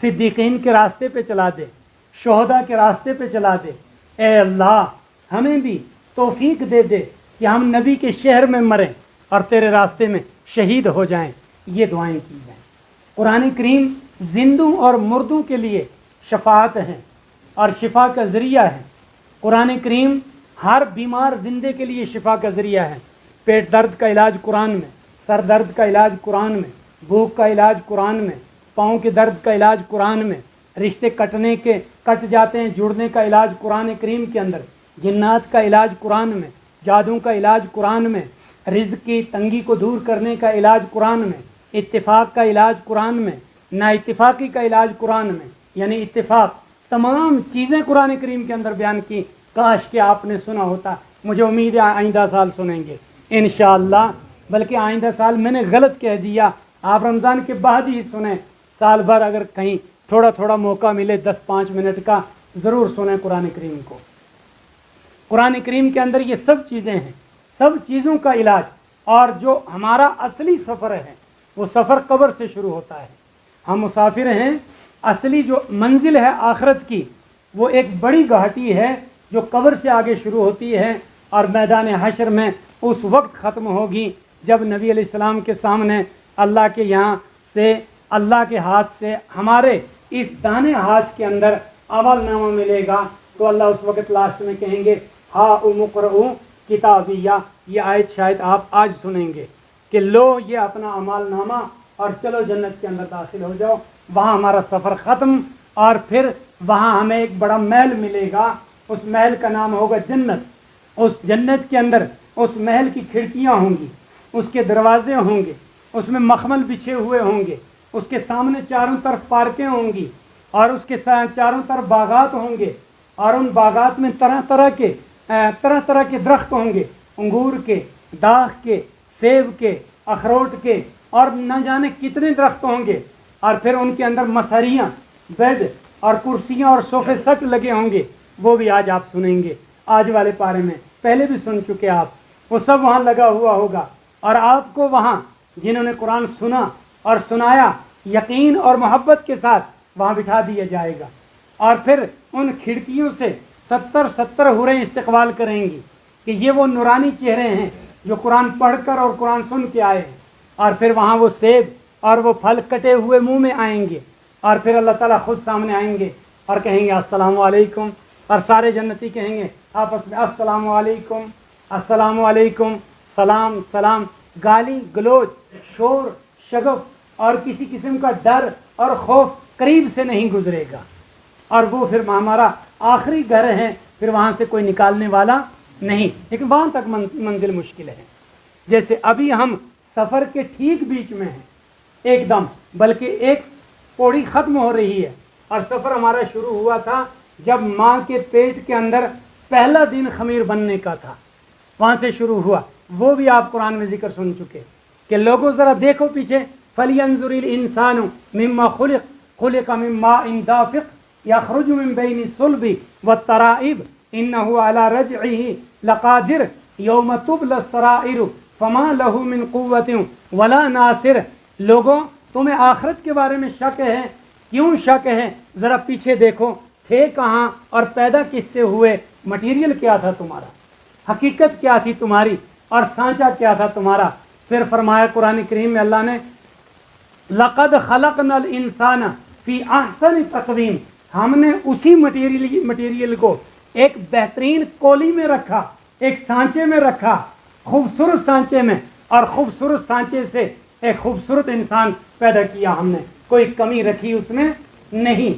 صدیقین کے راستے پہ چلا دے، شہداء کے راستے پہ چلا دے۔ اے اللہ ہمیں بھی توفیق دے دے کہ ہم نبی کے شہر میں مریں اور تیرے راستے میں شہید ہو جائیں۔ یہ دعائیں کی جائیں۔ قرآن کریم زندوں اور مردوں کے لیے شفاعت ہے اور شفا کا ذریعہ ہے۔ قرآن کریم ہر بیمار زندے کے لیے شفا کا ذریعہ ہے۔ پیٹ درد کا علاج قرآن میں، سر درد کا علاج قرآن میں، بھوک کا علاج قرآن میں، پاؤں کے درد کا علاج قرآن میں، رشتے کٹ جاتے ہیں جڑنے کا علاج قرآن کریم کے اندر، جنات کا علاج قرآن میں، جادو کا علاج قرآن میں، رزق کی تنگی کو دور کرنے کا علاج قرآن میں، اتفاق کا علاج قرآن میں، نا اتفاقی کا علاج قرآن میں، یعنی اتفاق، تمام چیزیں قرآن کریم کے اندر بیان کی۔ کاش کہ آپ نے سنا ہوتا۔ مجھے امید ہے آئندہ سال سنیں گے انشاءاللہ، بلکہ آئندہ سال میں نے غلط کہہ دیا، آپ رمضان کے بعد ہی سنیں۔ سال بھر اگر کہیں تھوڑا تھوڑا موقع ملے 10-5 منٹ کا، ضرور سنیں قرآن کریم کو۔ قرآن کریم کے اندر یہ سب چیزیں ہیں، سب چیزوں کا علاج۔ اور جو ہمارا اصلی سفر ہے وہ سفر قبر سے شروع ہوتا ہے۔ ہم مسافر ہیں، اصلی جو منزل ہے آخرت کی وہ ایک بڑی گھاٹی ہے جو قبر سے آگے شروع ہوتی ہے اور میدان حشر میں اس وقت ختم ہوگی جب نبی علیہ السلام کے سامنے اللہ کے یہاں سے، اللہ کے ہاتھ سے ہمارے اس دانے ہاتھ کے اندر اعمال نامہ ملے گا، تو اللہ اس وقت لاسٹ میں کہیں گے ہا اقرؤ کتابیہ۔ یہ آیت شاید آپ آج سنیں گے کہ لو یہ اپنا اعمال نامہ اور چلو جنت کے اندر داخل ہو جاؤ۔ وہاں ہمارا سفر ختم، اور پھر وہاں ہمیں ایک بڑا محل ملے گا، اس محل کا نام ہوگا جنت۔ اس جنت کے اندر اس محل کی کھڑکیاں ہوں گی، اس کے دروازے ہوں گے، اس میں مخمل بچھے ہوئے ہوں گے، اس کے سامنے چاروں طرف پارکیں ہوں گی، اور اس کے چاروں طرف باغات ہوں گے، اور ان باغات میں طرح طرح کے درخت ہوں گے، انگور کے، داخ کے، سیب کے، اخروٹ کے، اور نہ جانے کتنے درخت ہوں گے۔ اور پھر ان کے اندر مسہریاں، بیڈ اور کرسیاں اور صوفے سٹ لگے ہوں گے، وہ بھی آج آپ سنیں گے۔ آج والے پارے میں پہلے بھی سن چکے آپ، وہ سب وہاں لگا ہوا ہوگا، اور آپ کو وہاں جنہوں نے قرآن سنا اور سنایا یقین اور محبت کے ساتھ وہاں بٹھا دیا جائے گا، اور پھر ان کھڑکیوں سے 70 حوریں استقبال کریں گی کہ یہ وہ نورانی چہرے ہیں جو قرآن پڑھ کر اور قرآن سن کے آئے ہیں۔ اور پھر وہاں وہ سیب اور وہ پھل کٹے ہوئے منہ میں آئیں گے، اور پھر اللہ تعالیٰ خود سامنے آئیں گے اور کہیں گے السلام علیکم، اور سارے جنتی کہیں گے آپس میں السلام علیکم، السلام علیکم، سلام سلام۔ گالی گلوچ، شور شگف اور کسی قسم کا ڈر اور خوف قریب سے نہیں گزرے گا، اور وہ پھر ہمارا آخری گھر ہے، پھر وہاں سے کوئی نکالنے والا نہیں، لیکن وہاں تک منزل مشکل ہے۔ جیسے ابھی ہم سفر کے ٹھیک بیچ میں ہیں ایک دم، بلکہ ایک پوڑی ختم ہو رہی ہے، اور سفر ہمارا شروع ہوا تھا جب ماں کے پیٹ کے اندر پہلا دن خمیر بننے کا تھا، وہاں سے شروع ہوا۔ وہ بھی آپ قرآن میں ذکر سن چکے کہ لوگوں ذرا دیکھو پیچھے، فَلْيَنْظُرِ الْإِنسَانُ مِمَّا خُلِقَ مِن مَّاءٍ دَافِقٍ يَخْرُجُ مِن بَيْنِ الصُّلْبِ وَالتَّرَائِبِ إِنَّهُ عَلَى رَجْعِهِ لَقَادِرٌ يَوْمَ تُبْلَى السَّرَائِرُ فَمَا لَهُ مِن قُوَّةٍ وَلَا نَاصِرٍ۔ لوگوں تمہیں آخرت کے بارے میں شک ہے، کیوں شک ہے؟ ذرا پیچھے دیکھو، تھے کہاں اور پیدا کس سے ہوئے، مٹیریل کیا تھا تمہارا، حقیقت کیا تھی تمہاری، اور سانچہ کیا تھا تمہارا۔ پھر فرمایا قرآن کریم میں اللہ نے لَقَدْ خَلَقْنَا الْإِنسَانَ فِي أَحْسَنِ تَقْوِيمٍ، ہم نے اسی مٹیریل کو ایک بہترین کولی میں رکھا، ایک سانچے میں رکھا، خوبصورت سانچے میں، اور خوبصورت سانچے سے ایک خوبصورت انسان پیدا کیا ہم نے، کوئی کمی رکھی اس میں نہیں۔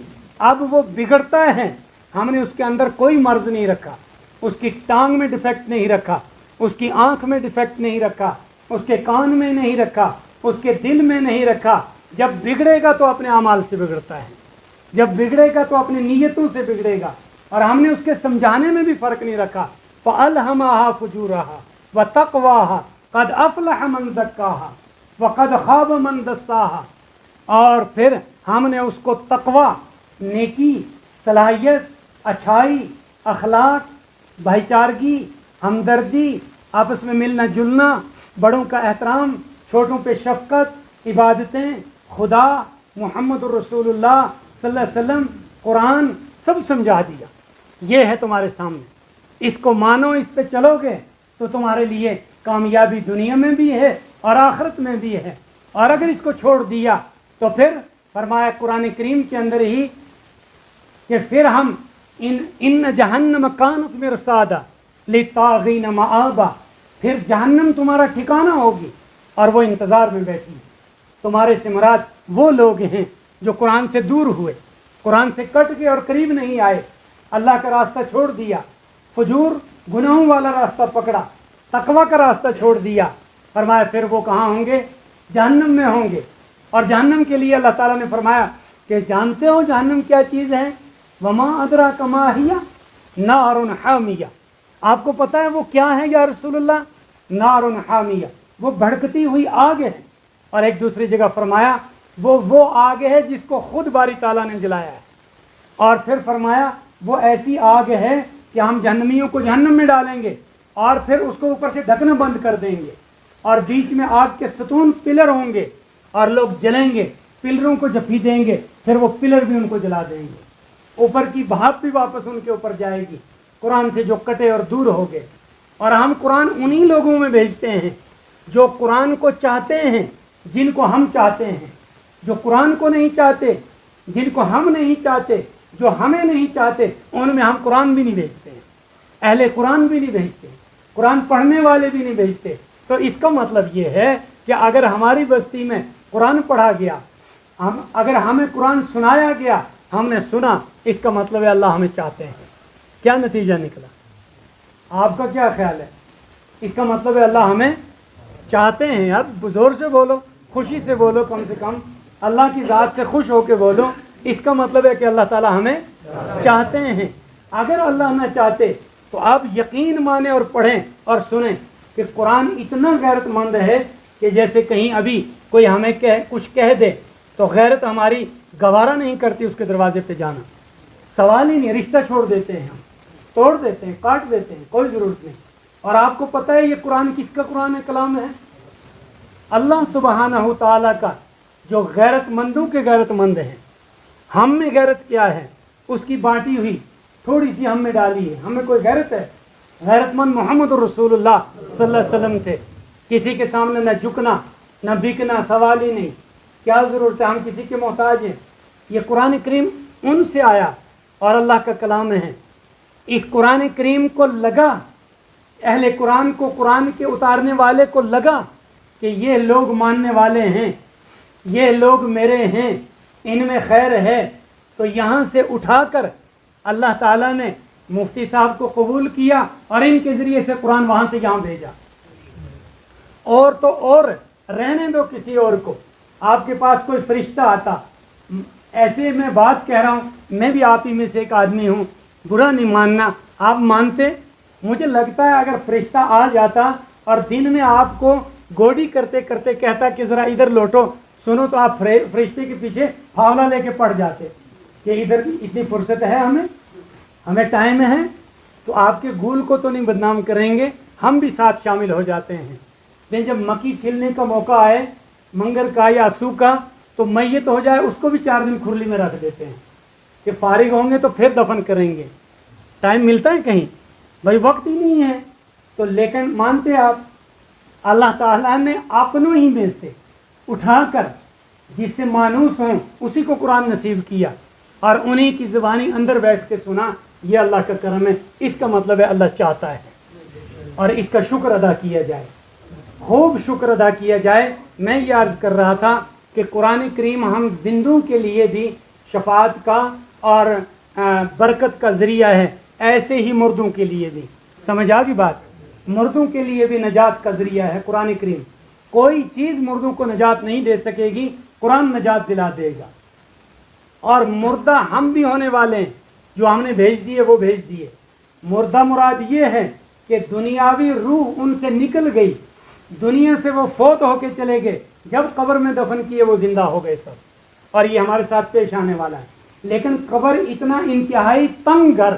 اب وہ بگڑتا ہے، ہم نے اس کے اندر کوئی مرض نہیں رکھا، اس کی ٹانگ میں ڈیفیکٹ نہیں رکھا، اس کی آنکھ میں ڈیفیکٹ نہیں رکھا، اس کے کان میں نہیں رکھا، اس کے دل میں نہیں رکھا۔ جب بگڑے گا تو اپنے اعمال سے بگڑتا ہے، جب بگڑے گا تو اپنی نیتوں سے بگڑے گا، اور ہم نے اس کے سمجھانے میں بھی فرق نہیں رکھا۔ فَأَلْهَمَهَا فُجُورَهَا وَتَقْوَاهَا قَدْ أَفْلَحَ مَنْ زَكَّاهَا وَقَدْ خَابَ مَنْ دَسَّاهَا۔ اور پھر ہم نے اس کو تقویٰ، نیکی، صلاحیت، اچھائی، اخلاق، بھائی چارگی، ہمدردی، آپس میں ملنا جلنا، بڑوں کا احترام، چھوٹوں پہ شفقت، عبادتیں، خدا، محمد الرسول اللہ صلی اللہ علیہ وسلم قرآن سب سمجھا دیا، یہ ہے تمہارے سامنے، اس کو مانو، اس پہ چلو گے تو تمہارے لیے کامیابی دنیا میں بھی ہے اور آخرت میں بھی ہے، اور اگر اس کو چھوڑ دیا تو پھر فرمایا قرآن کریم کے اندر ہی کہ پھر ہم ان جہنم کانت مرصادا للطاغین مآبا، پھر جہنم تمہارا ٹھکانہ ہوگی اور وہ انتظار میں بیٹھی ہے۔ تمہارے سے مراد وہ لوگ ہیں جو قرآن سے دور ہوئے، قرآن سے کٹ گئے اور قریب نہیں آئے، اللہ کا راستہ چھوڑ دیا، فجور گناہوں والا راستہ پکڑا، تقوی کا راستہ چھوڑ دیا۔ فرمایا پھر وہ کہاں ہوں گے؟ جہنم میں ہوں گے، اور جہنم کے لیے اللہ تعالیٰ نے فرمایا کہ جانتے ہو جہنم کیا چیز ہے؟ وما ادراک ما ہی نار حامیہ، آپ کو پتہ ہے وہ کیا ہے یا رسول اللہ؟ نار حامیہ، وہ بھڑکتی ہوئی آگ ہے۔ اور ایک دوسری جگہ فرمایا وہ آگ ہے جس کو خود باری تعالیٰ نے جلایا ہے، اور پھر فرمایا وہ ایسی آگ ہے کہ ہم جہنمیوں کو جہنم میں ڈالیں گے اور پھر اس کو اوپر سے ڈھکنا بند کر دیں گے، اور بیچ میں آگ کے ستون پلر ہوں گے اور لوگ جلیں گے، پلروں کو جپھی دیں گے، پھر وہ پلر بھی ان کو جلا دیں گے، اوپر کی بھاپ بھی واپس ان کے اوپر جائے گی، قرآن سے جو کٹے اور دور ہو گئے۔ اور ہم قرآن انہی لوگوں میں بھیجتے ہیں جو قرآن کو چاہتے ہیں، جن کو ہم چاہتے ہیں، جو قرآن کو نہیں چاہتے، جن کو ہم نہیں چاہتے، جو ہمیں نہیں چاہتے، ان میں ہم قرآن بھی نہیں بھیجتے ہیں، اہل قرآن بھی نہیں بھیجتے، قرآن پڑھنے والے بھی نہیں بھیجتے۔ تو اس کا مطلب یہ ہے کہ اگر ہماری بستی میں قرآن پڑھا گیا، اگر ہمیں قرآن سنایا گیا، ہم نے سنا، اس کا مطلب ہے اللہ ہمیں چاہتے ہیں۔ کیا نتیجہ نکلا؟ آپ کا کیا خیال ہے؟ اس کا مطلب ہے اللہ ہمیں چاہتے ہیں۔ یار زور سے بولو، خوشی سے بولو، کم سے کم اللہ کی ذات سے خوش ہو کے بولو۔ اس کا مطلب ہے کہ اللہ تعالیٰ ہمیں چاہتے ہیں۔ اگر اللہ نہ چاہتے تو آپ یقین مانیں اور پڑھیں اور سنیں کہ قرآن اتنا غیرت مند ہے کہ جیسے کہیں ابھی کوئی ہمیں کچھ کہہ دے تو غیرت ہماری گوارا نہیں کرتی اس کے دروازے پہ جانا، سوال ہی نہیں، رشتہ چھوڑ دیتے ہیں، ہم توڑ دیتے ہیں، کاٹ دیتے ہیں، کوئی ضرورت نہیں۔ اور آپ کو پتہ ہے یہ قرآن کس کا قرآن کلام ہے؟ اللہ سبحانہ تعالیٰ کا، جو غیرت مندوں کے غیرت مند ہیں۔ ہم میں غیرت کیا ہے؟ اس کی بانٹی ہوئی تھوڑی سی ہم میں ڈالی ہے۔ ہمیں کوئی غیرت ہے؟ غیرت مند محمد رسول اللہ صلی اللہ علیہ وسلم تھے، کسی کے سامنے نہ جھکنا نہ بکنا، سوال ہی نہیں، کیا ضرورت ہے، ہم کسی کے محتاج ہیں۔ یہ قرآن کریم ان سے آیا اور اللہ کا کلام ہے۔ اس قرآن کریم کو لگا، اہل قرآن کو، قرآن کے اتارنے والے کو لگا کہ یہ لوگ ماننے والے ہیں، یہ لوگ میرے ہیں، ان میں خیر ہے، تو یہاں سے اٹھا کر اللہ تعالیٰ نے مفتی صاحب کو قبول کیا اور ان کے ذریعے سے قرآن وہاں سے یہاں بھیجا۔ اور تو اور رہنے دو کسی اور کو، آپ کے پاس کوئی فرشتہ آتا، ایسے میں بات کہہ رہا ہوں، میں بھی آپ ہی میں سے ایک آدمی ہوں، برا نہیں ماننا، آپ مانتے؟ مجھے لگتا ہے اگر فرشتہ آ جاتا اور دن میں آپ کو گوڑی کرتے کرتے کہتا کہ ذرا ادھر لوٹو سنو، تو آپ فرشتے کے پیچھے پھاولا لے کے پڑ جاتے کہ ادھر اتنی فرصت ہے، ہمیں ٹائم ہے، تو آپ کے گول کو تو نہیں بدنام کریں گے، ہم بھی ساتھ شامل ہو جاتے ہیں۔ لیکن جب مکی چھلنے کا موقع آئے، منگر کا یا سو کا، تو میت ہو جائے اس کو بھی 4 دن کھرلی میں رکھ دیتے ہیں کہ فارغ ہوں گے تو پھر دفن کریں گے۔ ٹائم ملتا ہے کہیں؟ بھائی وقت ہی نہیں ہے۔ تو لیکن مانتے آپ، اللہ تعالیٰ نے اپنوں ہی میں سے اٹھا کر جس سے مانوس ہوں اسی کو قرآن نصیب کیا اور انہی کی زبانی اندر بیٹھ کے سنا۔ یہ اللہ کا کرم ہے۔ اس کا مطلب ہے اللہ چاہتا ہے اور اس کا شکر ادا کیا جائے، خوب شکر ادا کیا جائے۔ میں یہ عرض کر رہا تھا کہ قرآن کریم ہم زندوں کے لیے بھی شفاعت کا اور برکت کا ذریعہ ہے، ایسے ہی مردوں کے لیے بھی، سمجھ آ گئی بات؟ مردوں کے لیے بھی نجات کا ذریعہ ہے قرآن کریم۔ کوئی چیز مردوں کو نجات نہیں دے سکے گی، قرآن نجات دلا دے گا۔ اور مردہ ہم بھی ہونے والے ہیں، جو ہم نے بھیج دیے وہ بھیج دیے۔ مردہ مراد یہ ہے کہ دنیاوی روح ان سے نکل گئی، دنیا سے وہ فوت ہو کے چلے گئے، جب قبر میں دفن کیے وہ زندہ ہو گئے سب، اور یہ ہمارے ساتھ پیش آنے والا ہے۔ لیکن قبر اتنا انتہائی تنگ گھر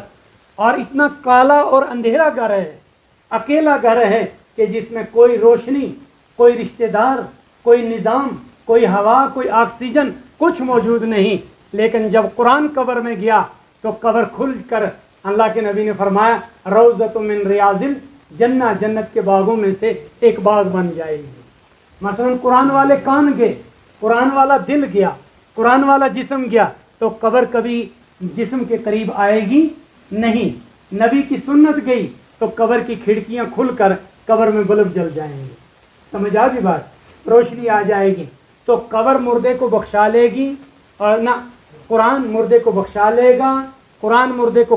اور اتنا کالا اور اندھیرا گھر ہے، اکیلا گھر ہے کہ جس میں کوئی روشنی، کوئی رشتہ دار، کوئی نظام، کوئی ہوا، کوئی آکسیجن، کچھ موجود نہیں۔ لیکن جب قرآن قبر میں گیا تو قبر کھل کر اللہ کے نبی نے فرمایا روضۃ من ریاض الجنہ، جنت کے باغوں میں سے ایک باغ بن جائے گی۔ مثلا قرآن والے کان گئے، قرآن والا دل گیا، قرآن والا جسم گیا تو قبر کبھی جسم کے قریب آئے گی نہیں۔ نبی کی سنت گئی تو قبر کی کھڑکیاں کھل کر قبر میں بلب جل جائیں گے، سمجھ آ گئی بات، روشنی آ جائے گی۔ تو قبر مردے کو بخشا لے گی اور نہ قرآن مردے کو بخشا لے گا، قرآن مردے کو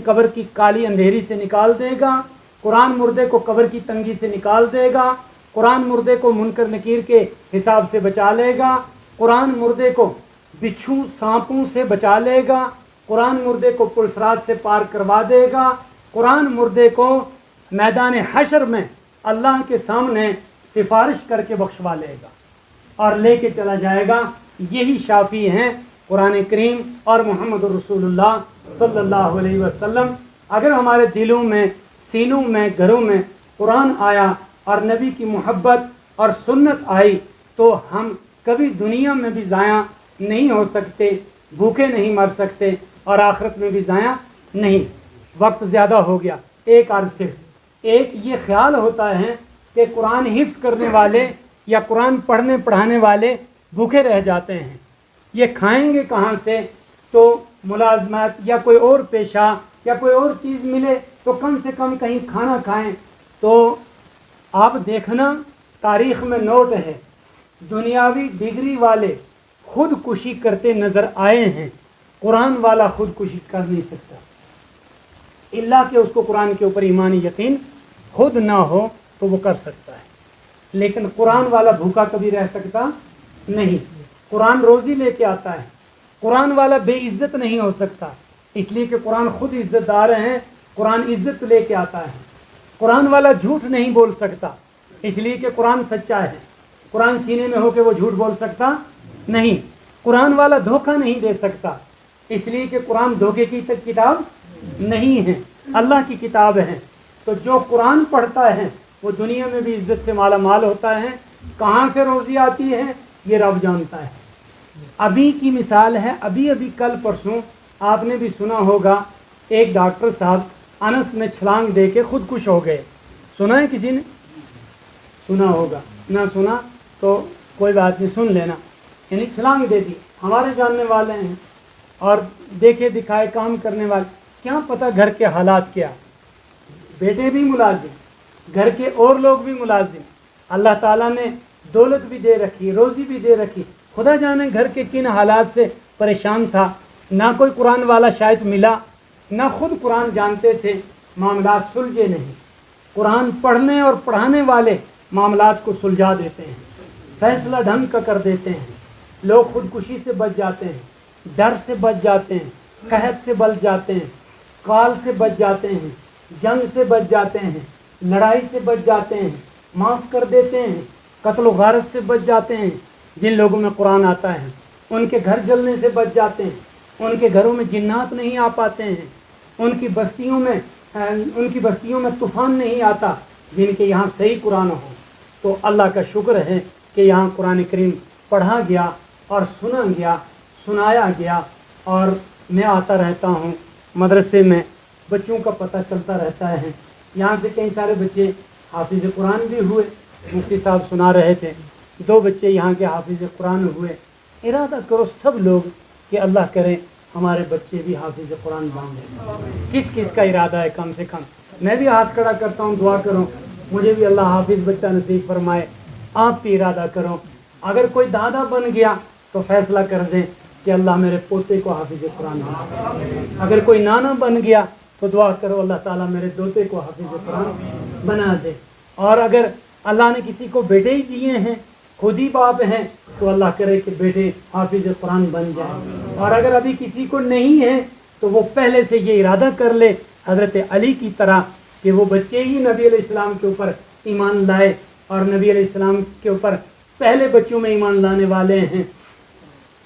قبر کی کالی اندھیری سے نکال دے گا، قرآن مردے کو قبر کی تنگی سے نکال دے گا، قرآن مردے کو منکر نکیر کے حساب سے بچا لے گا، قرآن مردے کو بچھو سانپوں سے بچا لے گا، قرآن مردے کو پلسرات سے پار کروا دے گا، قرآن مردے کو میدان حشر میں اللہ کے سامنے سفارش کر کے بخشوا لے گا اور لے کے چلا جائے گا۔ یہی شافی ہیں قرآن کریم اور محمد رسول اللہ صلی اللہ علیہ وسلم۔ اگر ہمارے دلوں میں، سینوں میں، گھروں میں قرآن آیا اور نبی کی محبت اور سنت آئی تو ہم کبھی دنیا میں بھی ضائع نہیں ہو سکتے، بھوکے نہیں مر سکتے اور آخرت میں بھی ضائع نہیں۔ وقت زیادہ ہو گیا، ایک عرض صرف ایک یہ خیال ہوتا ہے کہ قرآن حفظ کرنے والے یا قرآن پڑھنے پڑھانے والے بھوکے رہ جاتے ہیں، یہ کھائیں گے کہاں سے؟ تو ملازمت یا کوئی اور پیشہ یا کوئی اور چیز ملے تو کم سے کم کہیں کھانا کھائیں۔ تو آپ دیکھنا تاریخ میں نوٹ ہے، دنیاوی ڈگری والے خودکشی کرتے نظر آئے ہیں، قرآن والا خودکشی کر نہیں سکتا الا کہ اس کو قرآن کے اوپر ایمانی یقین خود نہ ہو تو وہ کر سکتا ہے، لیکن قرآن والا بھوکا کبھی رہ سکتا نہیں۔ قرآن روزی لے کے آتا ہے، قرآن والا بے عزت نہیں ہو سکتا، اس لیے کہ قرآن خود عزت دار ہیں، قرآن عزت لے کے آتا ہے۔ قرآن والا جھوٹ نہیں بول سکتا، اس لیے کہ قرآن سچا ہے، قرآن سینے میں ہو کے وہ جھوٹ بول سکتا نہیں۔ قرآن والا دھوکہ نہیں دے سکتا، اس لیے کہ قرآن دھوکے کی کتاب نہیں ہے، اللہ کی کتاب ہے۔ تو جو قرآن پڑھتا ہے وہ دنیا میں بھی عزت سے مالا مال ہوتا ہے، کہاں سے روزی آتی ہے یہ رب جانتا ہے۔ ابھی کی مثال ہے، ابھی کل پرسوں آپ نے بھی سنا ہوگا، ایک ڈاکٹر صاحب انس میں چھلانگ دے کے خودکش ہو گئے، سنا ہے کسی نے؟ سنا ہوگا، نہ سنا تو کوئی بات نہیں، سن لینا۔ یعنی چھلانگ دے دی، ہمارے جاننے والے ہیں اور دیکھے دکھائے کام کرنے والے، کیا پتہ گھر کے حالات کیا، بیٹے بھی ملازم، گھر کے اور لوگ بھی ملازم، اللہ تعالیٰ نے دولت بھی دے رکھی، روزی بھی دے رکھی، خدا جانے گھر کے کن حالات سے پریشان تھا، نہ کوئی قرآن والا شاید ملا، نہ خود قرآن جانتے تھے، معاملات سلجھے نہیں۔ قرآن پڑھنے اور پڑھانے والے معاملات کو سلجھا دیتے ہیں، فیصلہ ڈھنگ کا کر دیتے ہیں، لوگ خودکشی سے بچ جاتے ہیں، ڈر سے بچ جاتے ہیں، قحط سے بچ جاتے ہیں، کال سے بچ جاتے ہیں، جنگ سے بچ جاتے ہیں، لڑائی سے بچ جاتے ہیں، معاف کر دیتے ہیں، قتل و غارت سے بچ جاتے ہیں۔ جن لوگوں میں قرآن آتا ہے ان کے گھر جلنے سے بچ جاتے ہیں، ان کے گھروں میں جنات نہیں آ پاتے ہیں، ان کی بستیوں میں طوفان نہیں آتا، جن کے یہاں صحیح قرآن ہو۔ تو اللہ کا شکر ہے کہ یہاں قرآن کریم پڑھا گیا اور سنا گیا، سنایا گیا، اور میں آتا رہتا ہوں مدرسے میں، بچوں کا پتہ چلتا رہتا ہے، یہاں سے کئی سارے بچے حافظ قرآن بھی ہوئے، مفتی صاحب سنا رہے تھے، 2 بچے یہاں کے حافظ قرآن ہوئے۔ ارادہ کرو سب لوگ کہ اللہ کرے ہمارے بچے بھی حافظ قرآن بن جائیں۔ کس کس کا ارادہ ہے؟ کم سے کم میں بھی ہاتھ کھڑا کرتا ہوں، دعا کرو مجھے بھی اللہ حافظ بچہ نصیب فرمائے۔ آپ بھی ارادہ کرو، اگر کوئی دادا بن گیا تو فیصلہ کر دیں کہ اللہ میرے پوتے کو حافظ قرآن بنا، اگر کوئی نانا بن گیا تو دعا کرو اللہ تعالیٰ میرے دوتے کو حافظ قرآن بنا دے، اور اگر اللہ نے کسی کو بیٹے ہی دیے ہیں، خود ہی باپ ہیں، تو اللہ کرے کہ بیٹے حافظ قرآن بن جائیں، اور اگر ابھی کسی کو نہیں ہے تو وہ پہلے سے یہ ارادہ کر لے حضرت علی کی طرح کہ وہ بچے ہی نبی علیہ السلام کے اوپر ایمان لائے، اور نبی علیہ السلام کے اوپر پہلے بچوں میں ایمان لانے والے ہیں۔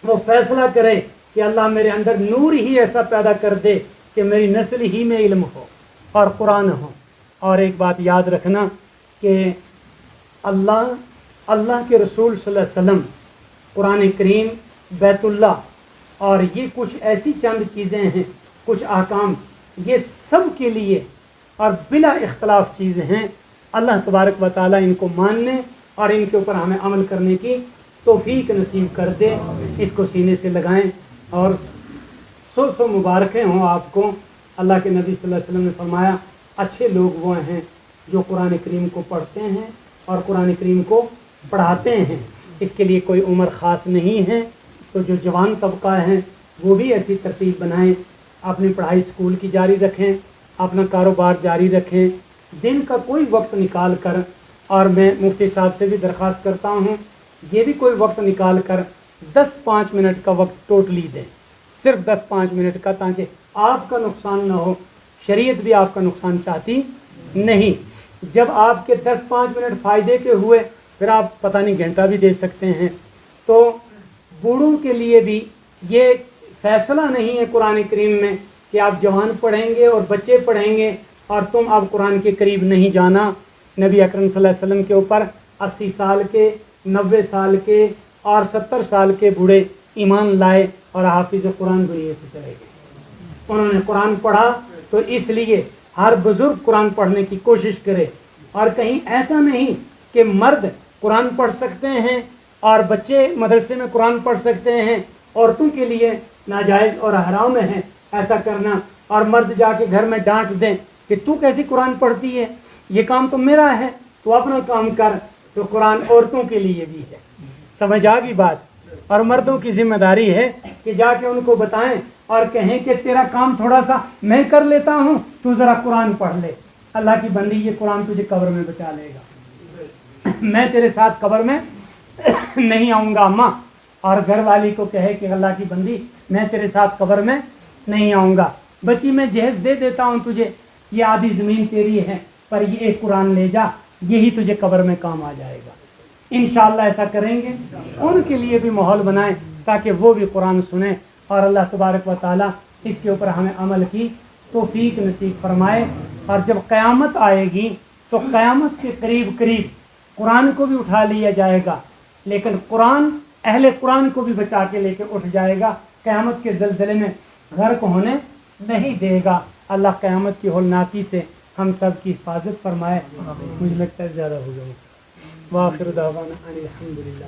وہ فیصلہ کرے کہ اللہ میرے اندر نور ہی ایسا پیدا کر دے کہ میری نسل ہی میں علم ہو اور قرآن ہو۔ اور ایک بات یاد رکھنا کہ اللہ کے رسول صلی اللہ علیہ وسلم قرآن کریم بیت اللہ اور یہ کچھ ایسی چند چیزیں ہیں، کچھ احکام، یہ سب کے لیے اور بلا اختلاف چیزیں ہیں۔ اللہ تبارک و تعالیٰ ان کو ماننے اور ان کے اوپر ہمیں عمل کرنے کی توفیق نصیب کر دے۔ اس کو سینے سے لگائیں اور سو مبارکیں ہوں آپ کو۔ اللہ کے نبی صلی اللہ علیہ وسلم نے فرمایا اچھے لوگ وہ ہیں جو قرآن کریم کو پڑھتے ہیں اور قرآن کریم کو پڑھاتے ہیں۔ اس کے لیے کوئی عمر خاص نہیں ہے، تو جو جوان طبقہ ہیں وہ بھی ایسی ترتیب بنائیں، اپنی پڑھائی اسکول کی جاری رکھیں، اپنا کاروبار جاری رکھیں، دن کا کوئی وقت نکال کر، اور میں مفتی صاحب سے بھی درخواست کرتا ہوں یہ بھی کوئی وقت نکال کر 10-5 منٹ کا وقت ٹوٹلی دیں، صرف 10-5 منٹ کا، تاکہ آپ کا نقصان نہ ہو، شریعت بھی آپ کا نقصان چاہتی نہیں۔ جب آپ کے 10-5 منٹ فائدے کے ہوئے پھر آپ پتہ نہیں گھنٹہ بھی دے سکتے ہیں۔ تو بوڑھوں کے لیے بھی یہ فیصلہ نہیں ہے قرآن کریم میں کہ آپ جوان پڑھیں گے اور بچے پڑھیں گے اور تم اب قرآن کے قریب نہیں جانا۔ نبی اکرم صلی اللہ علیہ وسلم کے اوپر 80 سال کے، 90 سال کے اور 70 سال کے بوڑھے ایمان لائے اور حافظ قرآن دنیا سے چلے گئے۔ انہوں نے قرآن پڑھا، تو اس لیے ہر بزرگ قرآن پڑھنے کی کوشش کرے، اور کہیں ایسا نہیں کہ مرد قرآن پڑھ سکتے ہیں اور بچے مدرسے میں قرآن پڑھ سکتے ہیں، عورتوں کے لیے ناجائز اور حرام ہے ایسا کرنا، اور مرد جا کے گھر میں ڈانٹ دیں کہ تو کیسی قرآن پڑھتی ہے، یہ کام تو میرا ہے، تو اپنا کام کر۔ تو قرآن عورتوں کے لیے بھی ہے، سمجھ آ گئی بات؟ اور مردوں کی ذمہ داری ہے کہ جا کے ان کو بتائیں اور کہیں کہ تیرا کام تھوڑا سا میں کر لیتا ہوں، تو ذرا قرآن پڑھ لے، اللہ کی بندی یہ قرآن تجھے قبر میں بچا لے گا، میں تیرے ساتھ قبر میں نہیں آؤں گا اماں۔ اور گھر والی کو کہے کہ اللہ کی بندی میں تیرے ساتھ قبر میں نہیں آؤں گا، بچی میں جہیز دے دیتا ہوں تجھے، یہ آدھی زمین تیری ہے، پر یہ ایک قرآن لے جا، یہی تجھے قبر میں کام آ جائے گا۔ انشاءاللہ ایسا کریں گے، ان کے لیے بھی ماحول بنائیں تاکہ وہ بھی قرآن سنیں، اور اللہ تبارک و تعالیٰ اس کے اوپر ہمیں عمل کی توفیق نصیب فرمائے۔ اور جب قیامت آئے گی تو قیامت کے قریب قرآن کو بھی اٹھا لیا جائے گا، لیکن قرآن اہل قرآن کو بھی بچا کے لے کے اٹھ جائے گا، قیامت کے زلزلے میں غرق ہونے نہیں دے گا۔ اللہ قیامت کی ہولناکی سے ہم سب کی حفاظت فرمائے۔ مجھے لگتا ہے زیادہ ہو گیا۔ وآخر دعوانا ان الحمدللہ۔